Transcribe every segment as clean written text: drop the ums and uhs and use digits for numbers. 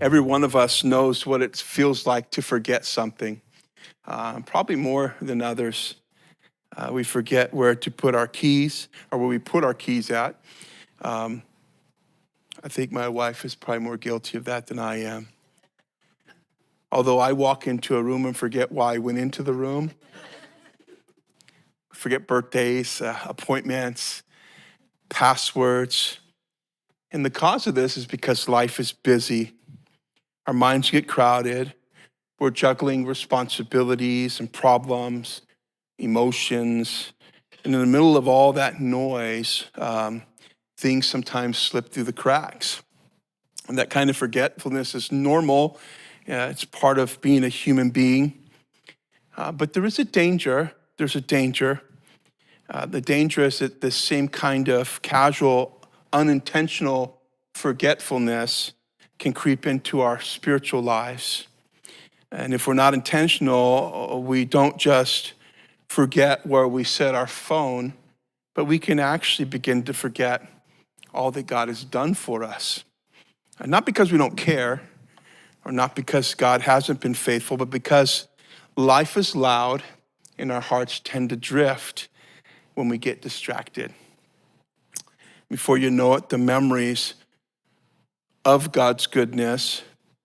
Every one of us knows what it feels like to forget something, probably more than others. We forget where to put our keys or where we put our keys at. I think my wife is probably more guilty of that than I am. Although I walk into a room and forget why I went into the room, forget birthdays, appointments, passwords. And the cause of this is because life is busy. Our minds get crowded. We're juggling responsibilities and problems, emotions. And in the middle of all that noise, things sometimes slip through the cracks. And that kind of forgetfulness is normal. It's part of being a human being. But there is a danger. There's a danger. The danger is that this same kind of casual, unintentional forgetfulness can creep into our spiritual lives. And if we're not intentional, we don't just forget where we set our phone, but we can actually begin to forget all that God has done for us. And not because we don't care, or not because God hasn't been faithful, but because life is loud and our hearts tend to drift when we get distracted. Before you know it, the memories of God's goodness,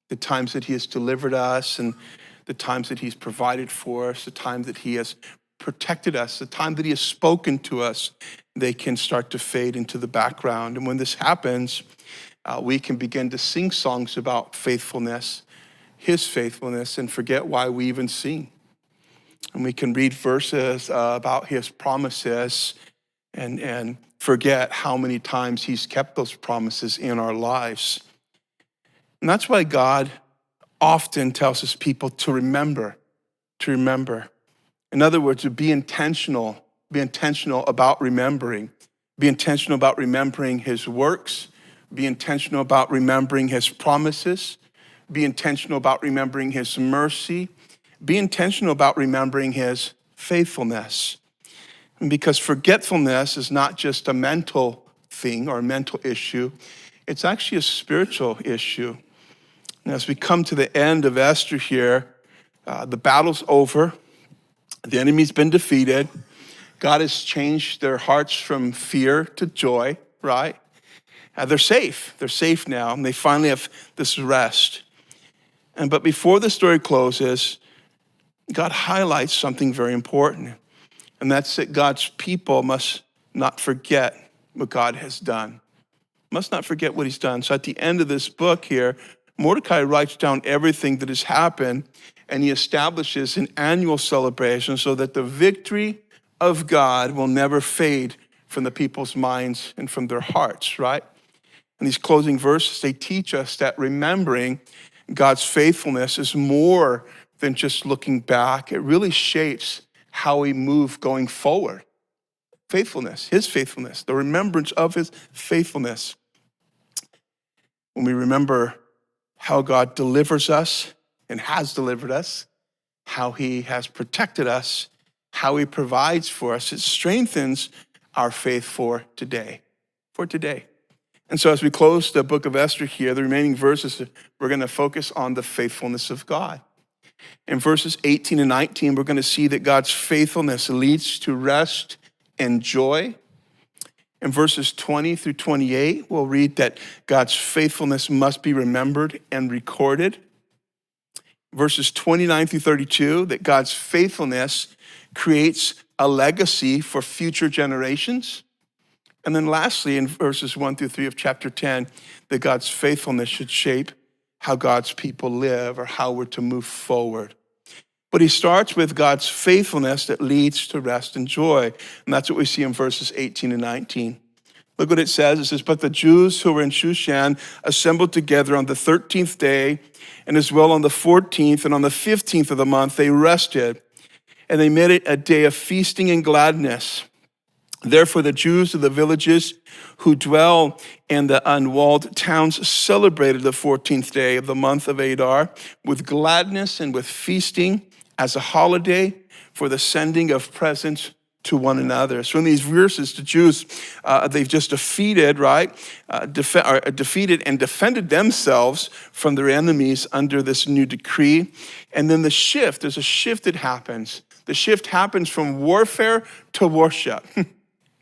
the times that he has delivered us and the times that he's provided for us, the time that he has protected us, the time that he has spoken to us, they can start to fade into the background. And when this happens, we can begin to sing songs about faithfulness, his faithfulness, and forget why we even sing. And we can read verses about his promises and forget how many times he's kept those promises in our lives. And that's why God often tells his people to remember. In other words, to be intentional about remembering. Be intentional about remembering his works. Be intentional about remembering his promises. Be intentional about remembering his mercy. Be intentional about remembering his faithfulness. And because forgetfulness is not just a mental thing or a mental issue, it's actually a spiritual issue. And as we come to the end of Esther here, the battle's over. The enemy's been defeated. God has changed their hearts from fear to joy, right? They're safe. They're safe now, and they finally have this rest. But before the story closes, God highlights something very important, and that's that God's people must not forget what God has done. Must not forget what he's done. So at the end of this book here, Mordecai writes down everything that has happened, and he establishes an annual celebration so that the victory of God will never fade from the people's minds and from their hearts, right? And these closing verses, they teach us that remembering God's faithfulness is more than just looking back. It really shapes how we move going forward. Faithfulness, his faithfulness, the remembrance of his faithfulness. When we remember how God delivers us and has delivered us, how he has protected us, how he provides for us, it strengthens our faith for today. And so as we close the book of Esther here, the remaining verses, we're going to focus on the faithfulness of God. In verses 18 and 19, we're going to see that God's faithfulness leads to rest and joy. In verses 20 through 28, we'll read that God's faithfulness must be remembered and recorded. Verses 29 through 32, that God's faithfulness creates a legacy for future generations. And then lastly, in verses 1 through 3 of chapter 10, that God's faithfulness should shape how God's people live or how we're to move forward. But he starts with God's faithfulness that leads to rest and joy. And that's what we see in verses 18 and 19. Look what it says. It says, "But the Jews who were in Shushan assembled together on the 13th day, and as well on the 14th and on the 15th of the month, they rested. And they made it a day of feasting and gladness. Therefore, the Jews of the villages who dwell in the unwalled towns celebrated the 14th day of the month of Adar with gladness and with feasting as a holiday for the sending of presents to one another. So in these verses, the Jews, they've just defeated, right? Defeated and defended themselves from their enemies under this new decree. And then there's a shift that happens. The shift happens from warfare to worship.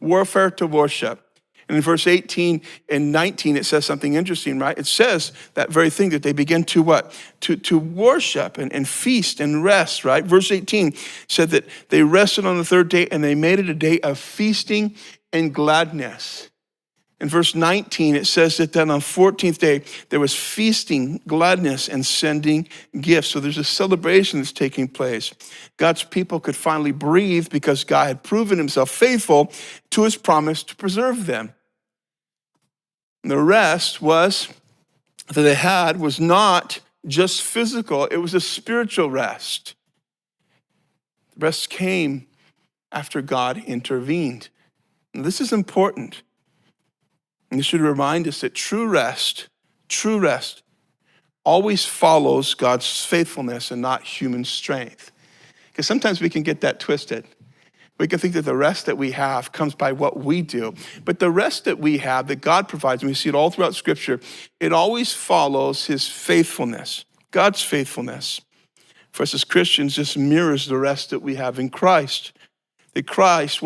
Warfare to worship. And in verse 18 and 19, it says something interesting, right? It says that very thing, that they begin to what? To worship and feast and rest, right? Verse 18 said that they rested on the third day and they made it a day of feasting and gladness. In verse 19, it says that then on 14th day, there was feasting, gladness, and sending gifts. So there's a celebration that's taking place. God's people could finally breathe because God had proven himself faithful to his promise to preserve them. And the rest that they had was not just physical, it was a spiritual rest. The rest came after God intervened. And this is important. And this should remind us that true rest always follows God's faithfulness and not human strength. Because sometimes we can get that twisted. We can think that the rest that we have comes by what we do. But the rest that we have, that God provides, and we see it all throughout Scripture, it always follows his faithfulness, God's faithfulness. For us as Christians, this mirrors the rest that we have in Christ. That Christ,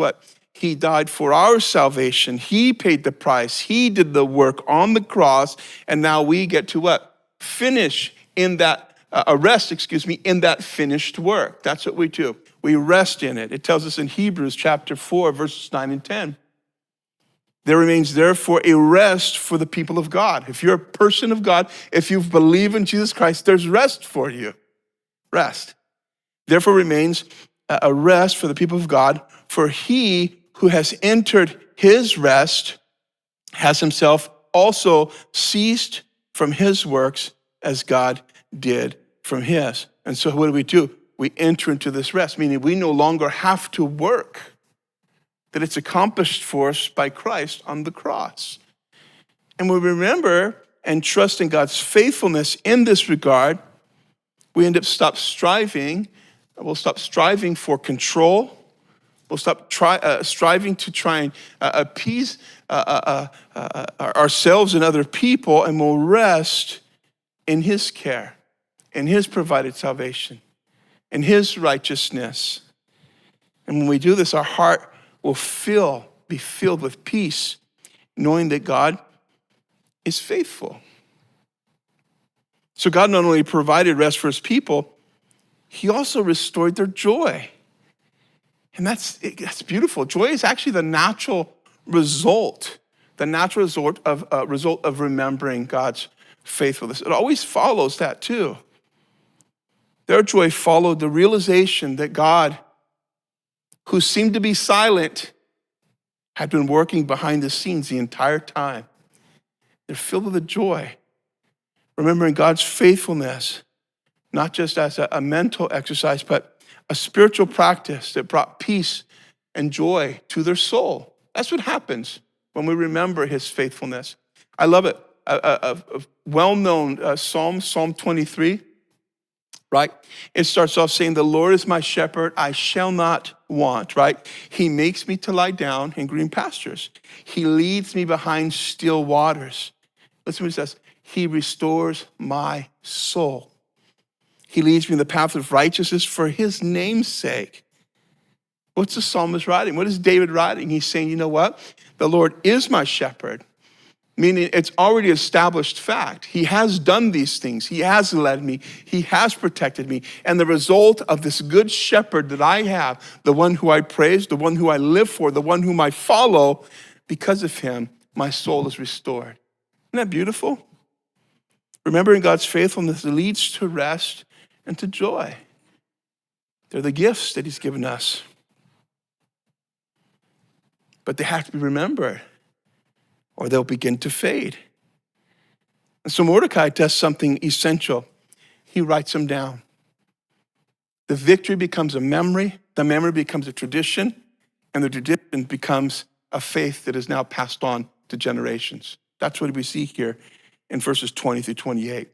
he died for our salvation. He paid the price. He did the work on the cross. And now we get to what? Finish in that, in that finished work. That's what we do. We rest in it. It tells us in Hebrews chapter 4, verses 9 and 10. There remains therefore a rest for the people of God. If you're a person of God, if you believe in Jesus Christ, there's rest for you. Rest. Therefore remains a rest for the people of God, for he who has entered his rest has himself also ceased from his works as God did from his. And so what do? We enter into this rest, meaning we no longer have to work, that it's accomplished for us by Christ on the cross. And we remember and trust in God's faithfulness in this regard, we end up striving for control. We'll stop striving to try and appease ourselves and other people, and we'll rest in his care, in his provided salvation, in his righteousness. And when we do this, our heart will be filled with peace, knowing that God is faithful. So God not only provided rest for his people, he also restored their joy. And that's beautiful. Joy is actually the natural result of remembering God's faithfulness. It always follows that too. Their joy followed the realization that God, who seemed to be silent, had been working behind the scenes the entire time. They're filled with the joy, remembering God's faithfulness, not just as a mental exercise, but a spiritual practice that brought peace and joy to their soul. That's what happens when we remember his faithfulness. I love it. A well-known Psalm 23, right? It starts off saying, the Lord is my shepherd, I shall not want, right? He makes me to lie down in green pastures. He leads me behind still waters. Listen to what it says. He restores my soul. He leads me in the path of righteousness for his name's sake. What's the psalmist writing? What is David writing? He's saying, you know what? The Lord is my shepherd, meaning it's already established fact. He has done these things. He has led me. He has protected me. And the result of this good shepherd that I have, the one who I praise, the one who I live for, the one whom I follow, because of him, my soul is restored. Isn't that beautiful? Remembering God's faithfulness leads to rest and to joy. They're the gifts that he's given us. But they have to be remembered, or they'll begin to fade. And so Mordecai does something essential. He writes them down. The victory becomes a memory, the memory becomes a tradition, and the tradition becomes a faith that is now passed on to generations. That's what we see here in verses 20 through 28.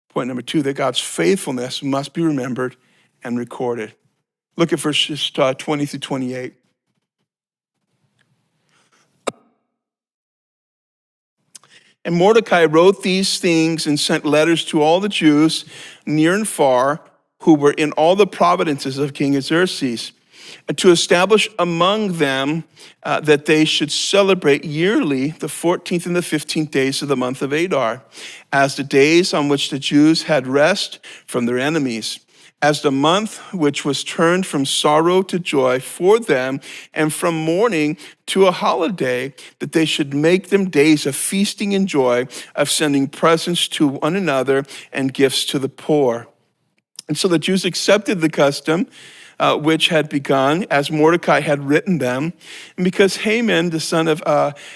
Point number 2, that God's faithfulness must be remembered and recorded. Look at verses 20 through 28. And Mordecai wrote these things and sent letters to all the Jews near and far who were in all the provinces of King Xerxes, and to establish among them that they should celebrate yearly the 14th and the 15th days of the month of Adar, as the days on which the Jews had rest from their enemies, as the month which was turned from sorrow to joy for them, and from mourning to a holiday, that they should make them days of feasting and joy, of sending presents to one another and gifts to the poor. And so the Jews accepted the custom which had begun, as Mordecai had written them. And because Haman, the son of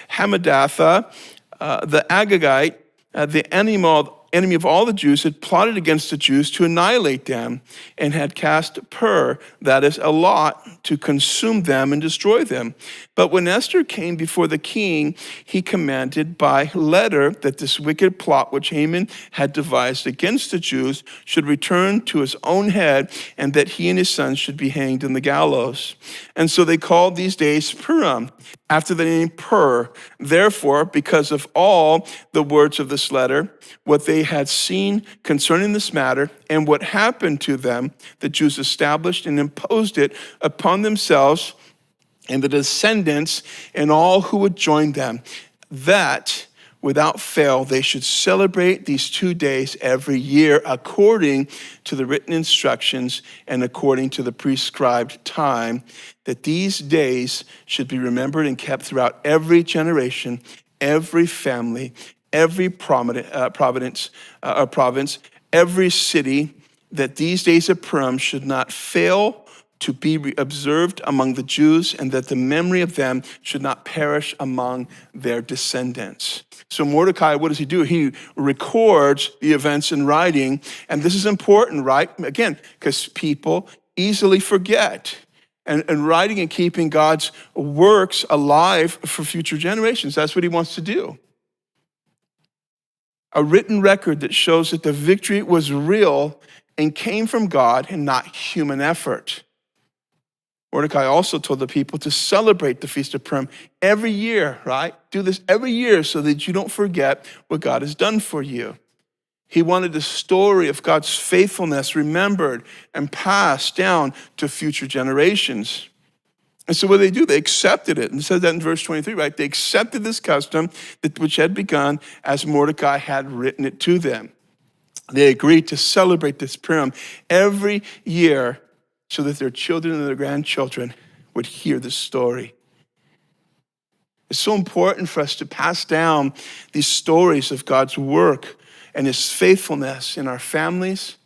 Hammedatha, the Agagite, the enemy of all the Jews, had plotted against the Jews to annihilate them, and had cast pur, that is, a lot, to consume them and destroy them. But when Esther came before the king, he commanded by letter that this wicked plot which Haman had devised against the Jews should return to his own head, and that he and his sons should be hanged in the gallows. And so they called these days Purim, after the name Pur. Therefore, because of all the words of this letter, what they had seen concerning this matter, and what happened to them, the Jews established and imposed it upon themselves and the descendants and all who would join them, that without fail they should celebrate these 2 days every year according to the written instructions and according to the prescribed time, that these days should be remembered and kept throughout every generation, every family, every province, every city, that these days of Purim should not fail to be observed among the Jews, and that the memory of them should not perish among their descendants. So Mordecai, what does he do? He records the events in writing, and this is important, right? Again, because people easily forget. And writing and keeping God's works alive for future generations, that's what he wants to do. A written record that shows that the victory was real and came from God and not human effort. Mordecai also told the people to celebrate the Feast of Purim every year, right? Do this every year so that you don't forget what God has done for you. He wanted the story of God's faithfulness remembered and passed down to future generations. And so what do? They accepted it. And it says that in verse 23, right? They accepted this custom which had begun as Mordecai had written it to them. They agreed to celebrate this Purim every year so that their children and their grandchildren would hear this story. It's so important for us to pass down these stories of God's work and his faithfulness in our families,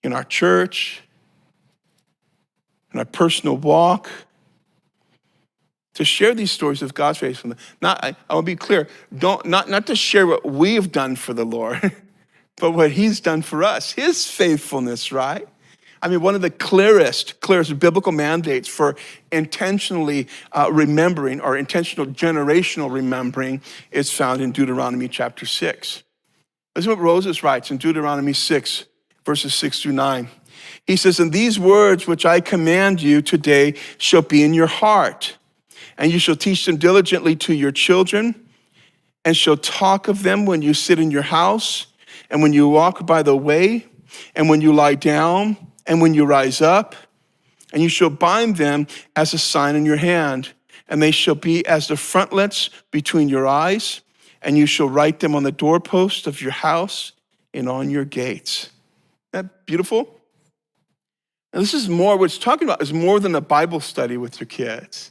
in our church, in our personal walk, to share these stories of God's faithfulness. I want to be clear, not to share what we've done for the Lord, but what he's done for us, his faithfulness, right? I mean, one of the clearest biblical mandates for intentionally remembering or intentional generational remembering is found in Deuteronomy chapter 6. This is what Moses writes in Deuteronomy 6, verses 6 through 9. He says, "And these words which I command you today shall be in your heart, and you shall teach them diligently to your children, and shall talk of them when you sit in your house, and when you walk by the way, and when you lie down, and when you rise up, and you shall bind them as a sign in your hand, and they shall be as the frontlets between your eyes, and you shall write them on the doorposts of your house and on your gates." Isn't that beautiful? And this is more, what it's talking about is more than a Bible study with your kids.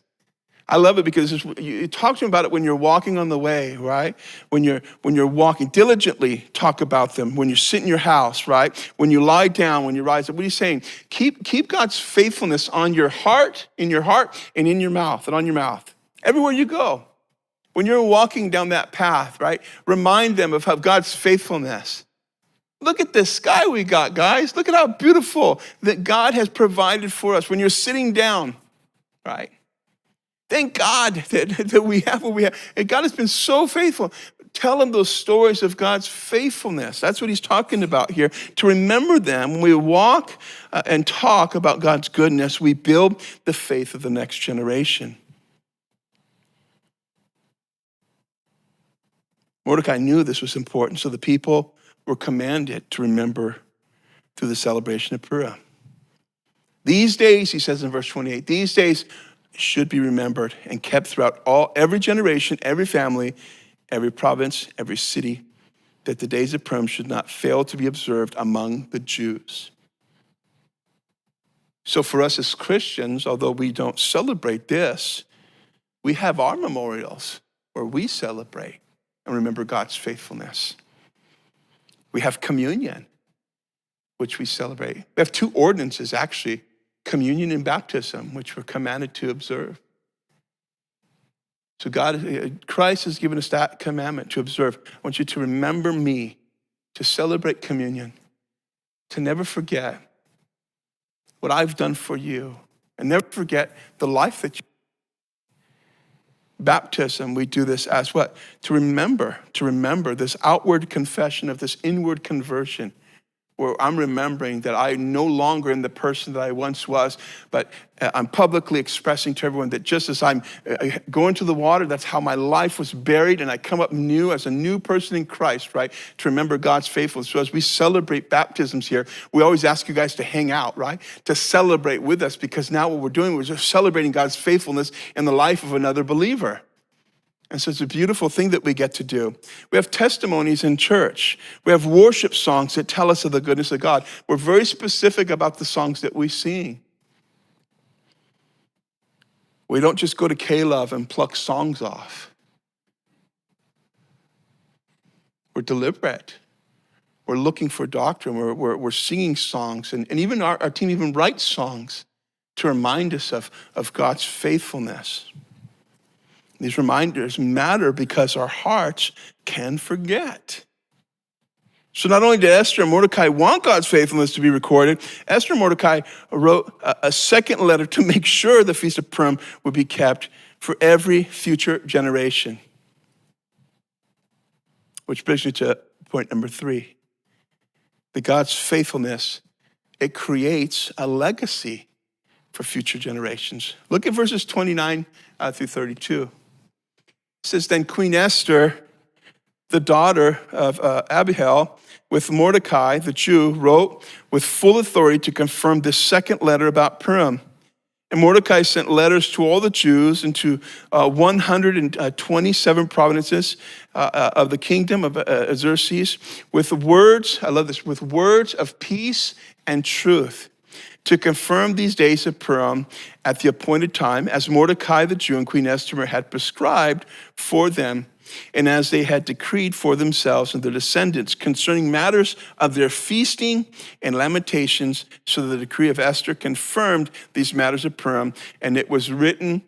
I love it because you talk to them about it when you're walking on the way, right? When you're walking, diligently talk about them. When you sit in your house, right? When you lie down, when you rise up. What are you saying? Keep God's faithfulness on your heart, and in your mouth, and on your mouth. Everywhere you go. When you're walking down that path, right? Remind them of God's faithfulness. Look at this sky we got, guys. Look at how beautiful that God has provided for us. When you're sitting down, right? Thank God that we have what we have. And God has been so faithful. Tell them those stories of God's faithfulness. That's what he's talking about here. To remember them, when we walk and talk about God's goodness, we build the faith of the next generation. Mordecai knew this was important, so the people were commanded to remember through the celebration of Purim. These days, he says in verse 28, these days should be remembered and kept throughout every generation, every family, every province, every city, that the days of Purim should not fail to be observed among the Jews. So for us as Christians, although we don't celebrate this, we have our memorials where we celebrate and remember God's faithfulness. We have communion, which we celebrate. We have two ordinances, actually, communion and baptism, which we're commanded to observe. So Christ has given us that commandment to observe. I want you to remember me, to celebrate communion, to never forget what I've done for you, and never forget the life that you. Baptism, we do this as what? To remember this outward confession of this inward conversion, where I'm remembering that I no longer am the person that I once was, but I'm publicly expressing to everyone that just as I'm going to the water, that's how my life was buried, and I come up new as a new person in Christ, right? To remember God's faithfulness. So as we celebrate baptisms here, we always ask you guys to hang out, right? To celebrate with us, because now what we're doing, we're just celebrating God's faithfulness in the life of another believer. And so it's a beautiful thing that we get to do. We have testimonies in church. We have worship songs that tell us of the goodness of God. We're very specific about the songs that we sing. We don't just go to K-Love and pluck songs off. We're deliberate. We're looking for doctrine. We're singing songs. And even our team even writes songs to remind us of God's faithfulness. These reminders matter because our hearts can forget. So not only did Esther and Mordecai want God's faithfulness to be recorded, Esther and Mordecai wrote a second letter to make sure the Feast of Purim would be kept for every future generation. Which brings me to point number 3. That God's faithfulness, it creates a legacy for future generations. Look at verses 29 through 32. It says, then Queen Esther, the daughter of Abihail, with Mordecai, the Jew, wrote with full authority to confirm this second letter about Purim. And Mordecai sent letters to all the Jews into 127 provinces of the kingdom of Xerxes with words, I love this, with words of peace and truth, to confirm these days of Purim at the appointed time, as Mordecai the Jew and Queen Esther had prescribed for them, and as they had decreed for themselves and their descendants concerning matters of their feasting and lamentations. So the decree of Esther confirmed these matters of Purim, and it was written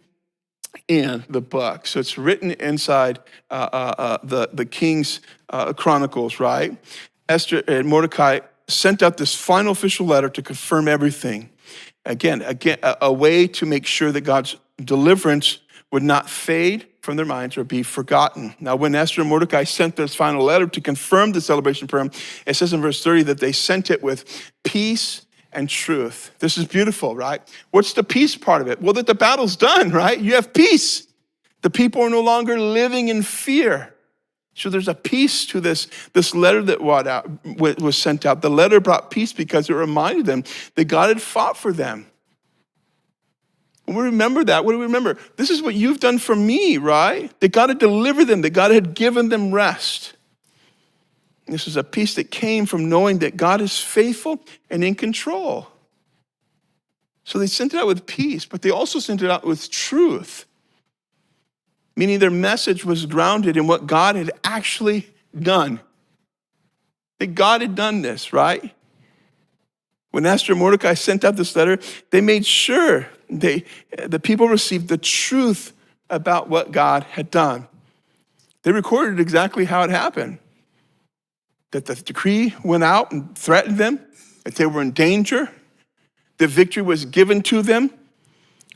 in the book. So it's written inside the king's chronicles, right? Esther and Mordecai sent out this final official letter to confirm everything. Again, a way to make sure that God's deliverance would not fade from their minds or be forgotten. Now, when Esther and Mordecai sent this final letter to confirm the celebration of Purim, it says in verse 30 that they sent it with peace and truth. This is beautiful, right? What's the peace part of it? Well, that the battle's done, right? You have peace. The people are no longer living in fear. So there's a peace to this letter that was sent out. The letter brought peace because it reminded them that God had fought for them. When we remember that, what do we remember? This is what you've done for me, right? That God had delivered them, that God had given them rest. And this is a peace that came from knowing that God is faithful and in control. So they sent it out with peace, but they also sent it out with truth. Meaning their message was grounded in what God had actually done. That God had done this, right? When Esther and Mordecai sent out this letter, they made sure the people received the truth about what God had done. They recorded exactly how it happened. That the decree went out and threatened them, that they were in danger, the victory was given to them.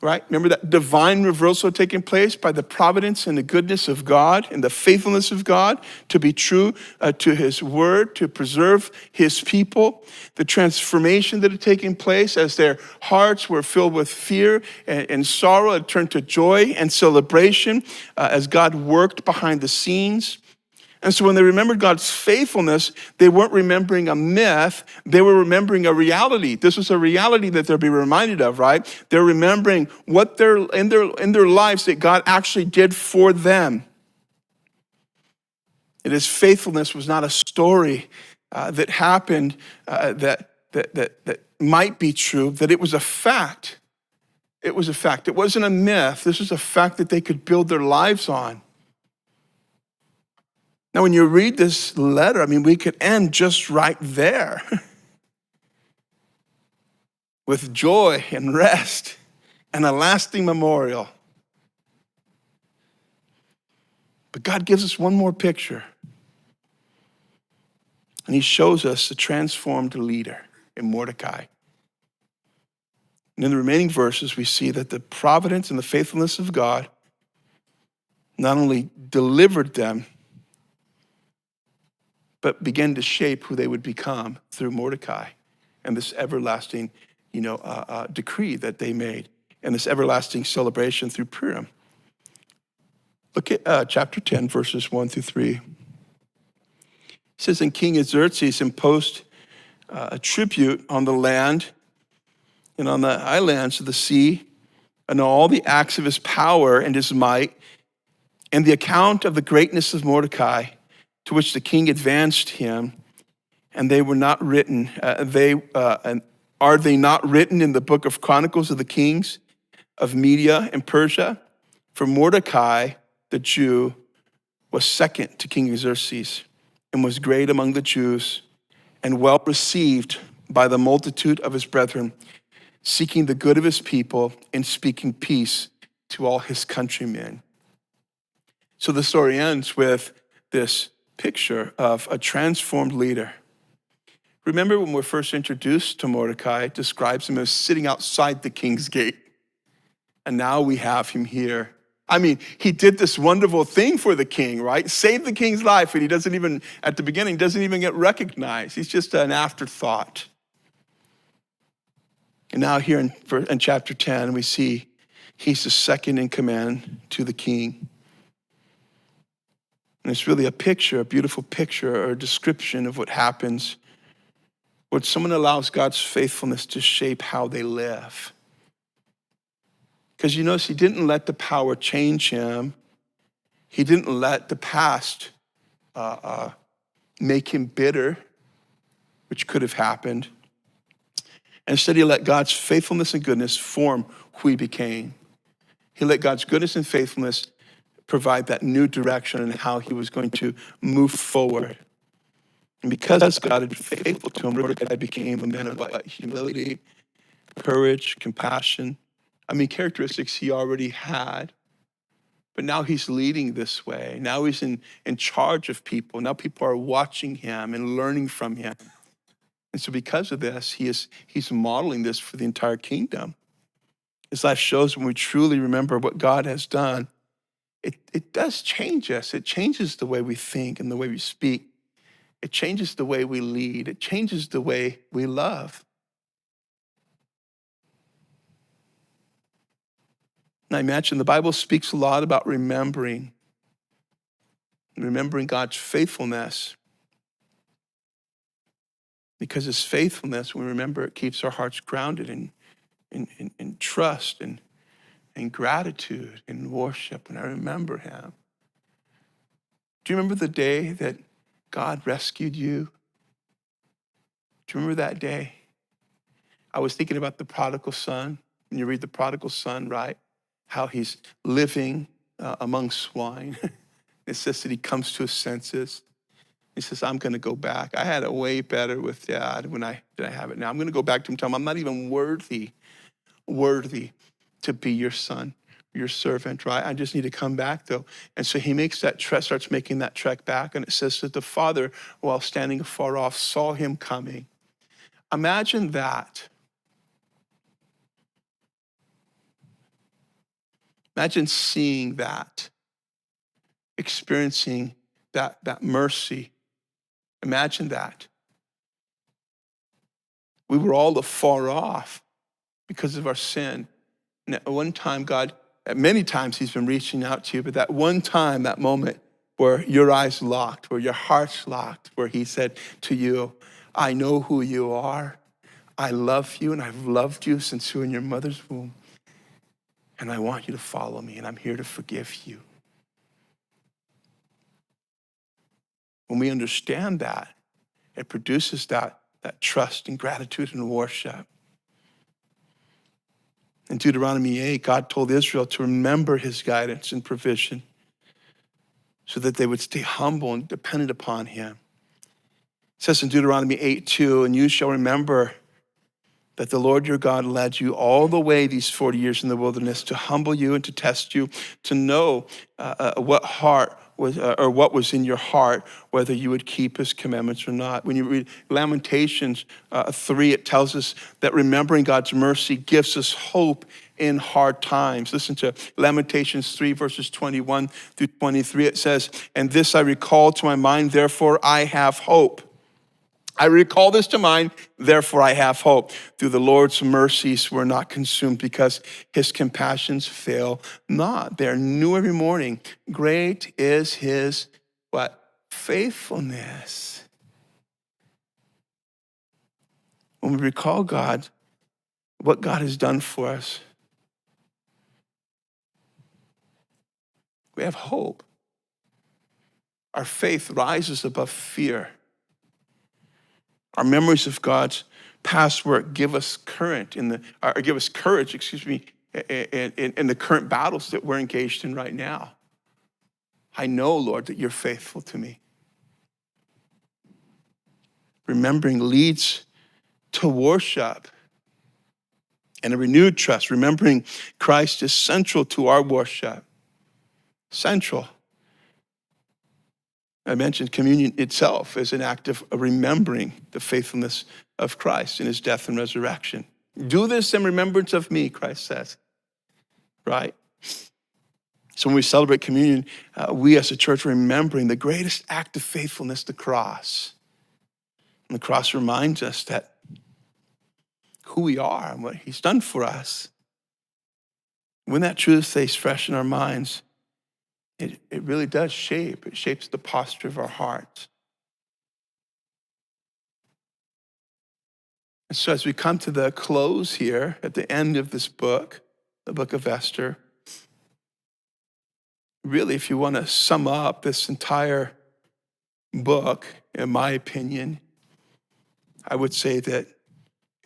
Right? Remember that divine reversal taking place by the providence and the goodness of God and the faithfulness of God to be true to his word, to preserve his people. The transformation that had taken place as their hearts were filled with fear and sorrow had turned to joy and celebration as God worked behind the scenes. And so when they remembered God's faithfulness, they weren't remembering a myth, they were remembering a reality. This was a reality that they'll be reminded of, right? They're remembering what in their lives that God actually did for them. That his faithfulness was not a story that happened that might be true, that it was a fact. It was a fact. It wasn't a myth. This was a fact that they could build their lives on. Now, when you read this letter, we could end just right there with joy and rest and a lasting memorial. But God gives us one more picture. And he shows us the transformed leader in Mordecai. And in the remaining verses, we see that the providence and the faithfulness of God not only delivered them, but began to shape who they would become through Mordecai and this everlasting, decree that they made and this everlasting celebration through Purim. Look at chapter 10, verses 1 through 3. It says, and King Xerxes imposed a tribute on the land and on the islands of the sea and all the acts of his power and his might and the account of the greatness of Mordecai, to which the king advanced him, and they were not written. Are they not written in the book of Chronicles of the Kings of Media and Persia? For Mordecai, the Jew, was second to King Xerxes, and was great among the Jews, and well received by the multitude of his brethren, seeking the good of his people and speaking peace to all his countrymen. So the story ends with this picture of a transformed leader. Remember when we're first introduced to Mordecai, it describes him as sitting outside the king's gate. And now we have him here. He did this wonderful thing for the king, right? Saved the king's life, and he doesn't even, at the beginning, doesn't even get recognized. He's just an afterthought. And now here in chapter 10, we see he's the second in command to the king. And it's really a picture, a beautiful picture or a description of what happens when someone allows God's faithfulness to shape how they live. Because you notice he didn't let the power change him. He didn't let the past make him bitter, which could have happened. And instead, he let God's faithfulness and goodness form who he became. He let God's goodness and faithfulness provide that new direction in how he was going to move forward. And because God had been faithful to him, Mordecai became a man of humility, courage, compassion. Characteristics he already had. But now he's leading this way. Now he's in charge of people. Now people are watching him and learning from him. And so because of this, he's modeling this for the entire kingdom. His life shows when we truly remember what God has done, it does change us. It changes the way we think and the way we speak. It changes the way we lead. It changes the way we love. And I imagine the Bible speaks a lot about remembering God's faithfulness. Because his faithfulness, when we remember, it keeps our hearts grounded in trust and gratitude and worship when I remember him. Do you remember the day that God rescued you? Do you remember that day? I was thinking about the prodigal son. When you read the prodigal son, right? How he's living among swine. It says that he comes to his senses. He says, I'm going to go back. I had it way better with dad than I have it now. I'm going to go back to him and tell him I'm not even worthy to be your son, your servant, right? I just need to come back, though. And so he makes that trek, starts making that trek back, and it says that the father, while standing afar off, saw him coming. Imagine that. Imagine seeing that, experiencing that mercy. Imagine that. We were all afar off because of our sin. And at one time, God, at many times he's been reaching out to you, but that one time, that moment, where your eyes locked, where your heart's locked, where he said to you, I know who you are. I love you, and I've loved you since you were in your mother's womb. And I want you to follow me, and I'm here to forgive you. When we understand that, it produces that trust and gratitude and worship. In Deuteronomy 8, God told Israel to remember his guidance and provision so that they would stay humble and dependent upon him. It says in Deuteronomy 8:2, and you shall remember that the Lord your God led you all the way these 40 years in the wilderness to humble you and to test you, to know what heart was, or what was in your heart, whether you would keep his commandments or not. When you read Lamentations 3, it tells us that remembering God's mercy gives us hope in hard times. Listen to Lamentations 3, verses 21 through 23. It says, and this I recall to my mind, therefore I have hope. I recall this to mind, therefore I have hope. Through the Lord's mercies we're not consumed because his compassions fail not. They're new every morning. Great is his, what? Faithfulness. When we recall God, what God has done for us, we have hope. Our faith rises above fear. Our memories of God's past work give us courage in the current battles that we're engaged in right now. I know, Lord, that you're faithful to me. Remembering leads to worship and a renewed trust. Remembering Christ is central to our worship. Central. I mentioned communion itself as an act of remembering the faithfulness of Christ in his death and resurrection. Do this in remembrance of me, Christ says, right? So when we celebrate communion, we as a church are remembering the greatest act of faithfulness, the cross. And the cross reminds us that who we are and what he's done for us. When that truth stays fresh in our minds, it really does shape. It shapes the posture of our hearts. And so as we come to the close here, at the end of this book, the Book of Esther, really, if you want to sum up this entire book, in my opinion, I would say that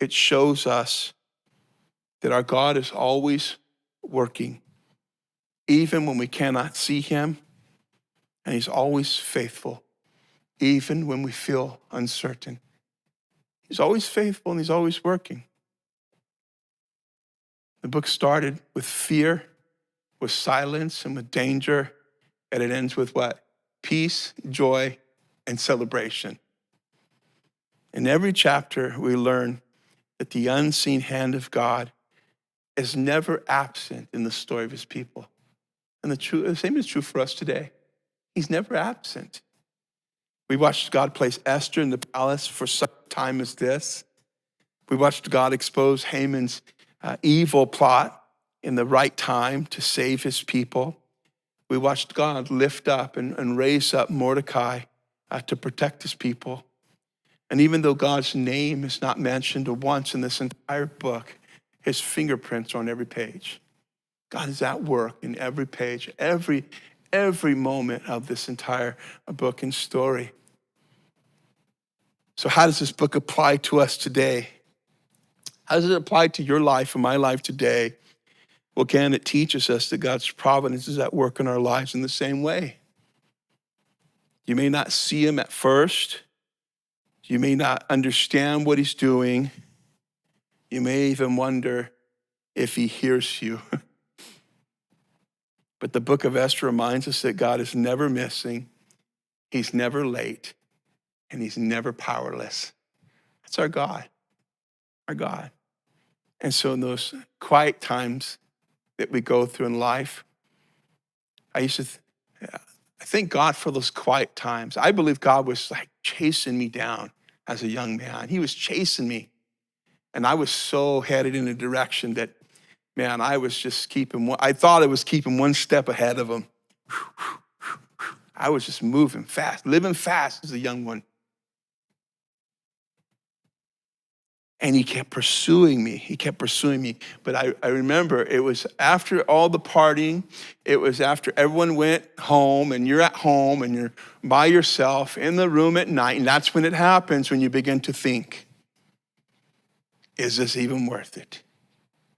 it shows us that our God is always working, even when we cannot see him, and he's always faithful, even when we feel uncertain. He's always faithful and he's always working. The book started with fear, with silence, and with danger, and it ends with what? Peace, joy, and celebration. In every chapter, we learn that the unseen hand of God is never absent in the story of his people. And the same is true for us today. He's never absent. We watched God place Esther in the palace for such a time as this. We watched God expose Haman's evil plot in the right time to save his people. We watched God lift up and raise up Mordecai to protect his people. And even though God's name is not mentioned once in this entire book, his fingerprints are on every page. God is at work in every page, every moment of this entire book and story. So how does this book apply to us today? How does it apply to your life and my life today? Well, again, it teaches us that God's providence is at work in our lives in the same way. You may not see him at first. You may not understand what he's doing. You may even wonder if he hears you. But the book of Esther reminds us that God is never missing, he's never late, and he's never powerless. That's our God, our God. And so in those quiet times that we go through in life, I thank God for those quiet times. I believe God was like chasing me down as a young man. He was chasing me. And I was so headed in a direction that, man, I was just I thought I was keeping one step ahead of him. I was just moving fast, living fast as a young one. And he kept pursuing me. He kept pursuing me. But I remember it was after all the partying. It was after everyone went home and you're at home and you're by yourself in the room at night. And that's when it happens, when you begin to think, is this even worth it?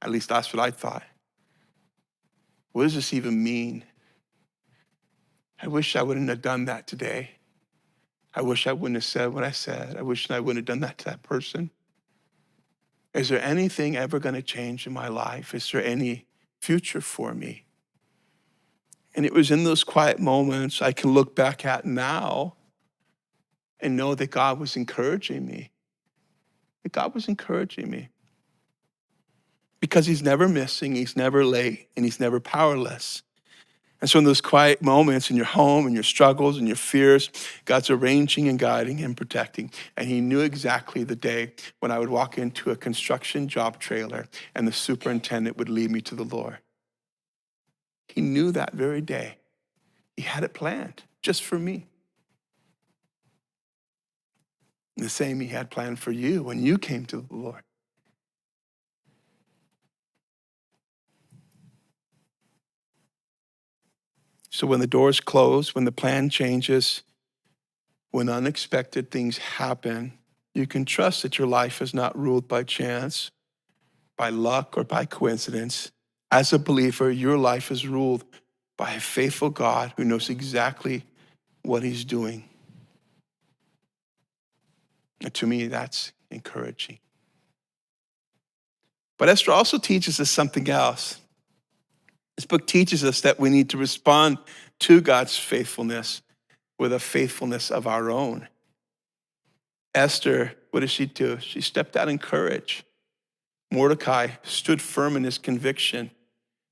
At least that's what I thought. What does this even mean? I wish I wouldn't have done that today. I wish I wouldn't have said what I said. I wish I wouldn't have done that to that person. Is there anything ever going to change in my life? Is there any future for me? And it was in those quiet moments I can look back at now and know that God was encouraging me. That God was encouraging me. Because he's never missing, he's never late, and he's never powerless. And so in those quiet moments in your home and your struggles and your fears, God's arranging and guiding and protecting. And he knew exactly the day when I would walk into a construction job trailer and the superintendent would lead me to the Lord. He knew that very day. He had it planned just for me. The same he had planned for you when you came to the Lord. So when the doors close, when the plan changes, when unexpected things happen, you can trust that your life is not ruled by chance, by luck, or by coincidence. As a believer, your life is ruled by a faithful God who knows exactly what he's doing. And to me, that's encouraging. But Esther also teaches us something else. This book teaches us that we need to respond to God's faithfulness with a faithfulness of our own. Esther, what did she do? She stepped out in courage. Mordecai stood firm in his conviction.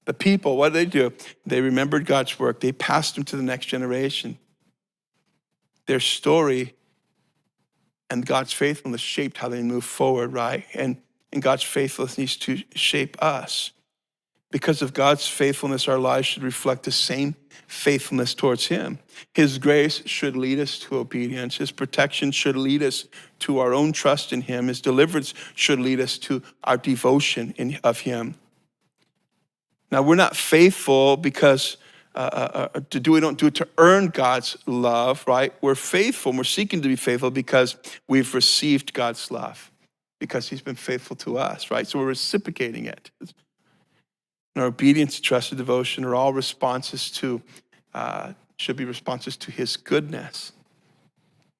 The people, what did they do? They remembered God's work. They passed him to the next generation. Their story and God's faithfulness shaped how they move forward, right? And God's faithfulness needs to shape us. Because of God's faithfulness, our lives should reflect the same faithfulness towards him. His grace should lead us to obedience. His protection should lead us to our own trust in him. His deliverance should lead us to our devotion of him. Now, we're not faithful because we don't do it to earn God's love, right? We're faithful, and we're seeking to be faithful because we've received God's love, because he's been faithful to us, right? So we're reciprocating it. And our obedience, trust, and devotion are all responses to, should be responses to his goodness.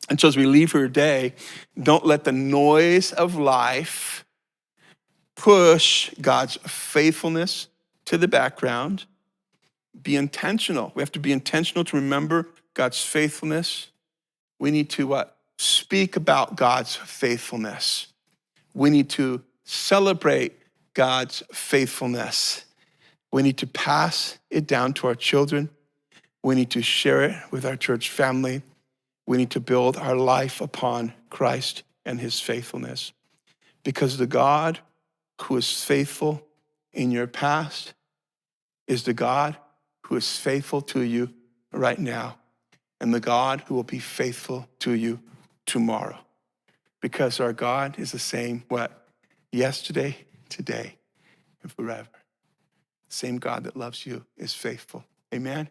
And so as we leave here today, don't let the noise of life push God's faithfulness to the background. Be intentional. We have to be intentional to remember God's faithfulness. We need to speak about God's faithfulness. We need to celebrate God's faithfulness. We need to pass it down to our children. We need to share it with our church family. We need to build our life upon Christ and his faithfulness. Because the God who is faithful in your past is the God who is faithful to you right now, and the God who will be faithful to you tomorrow. Because our God is the same, what? Yesterday, today, and forever. The same God that loves you is faithful. Amen?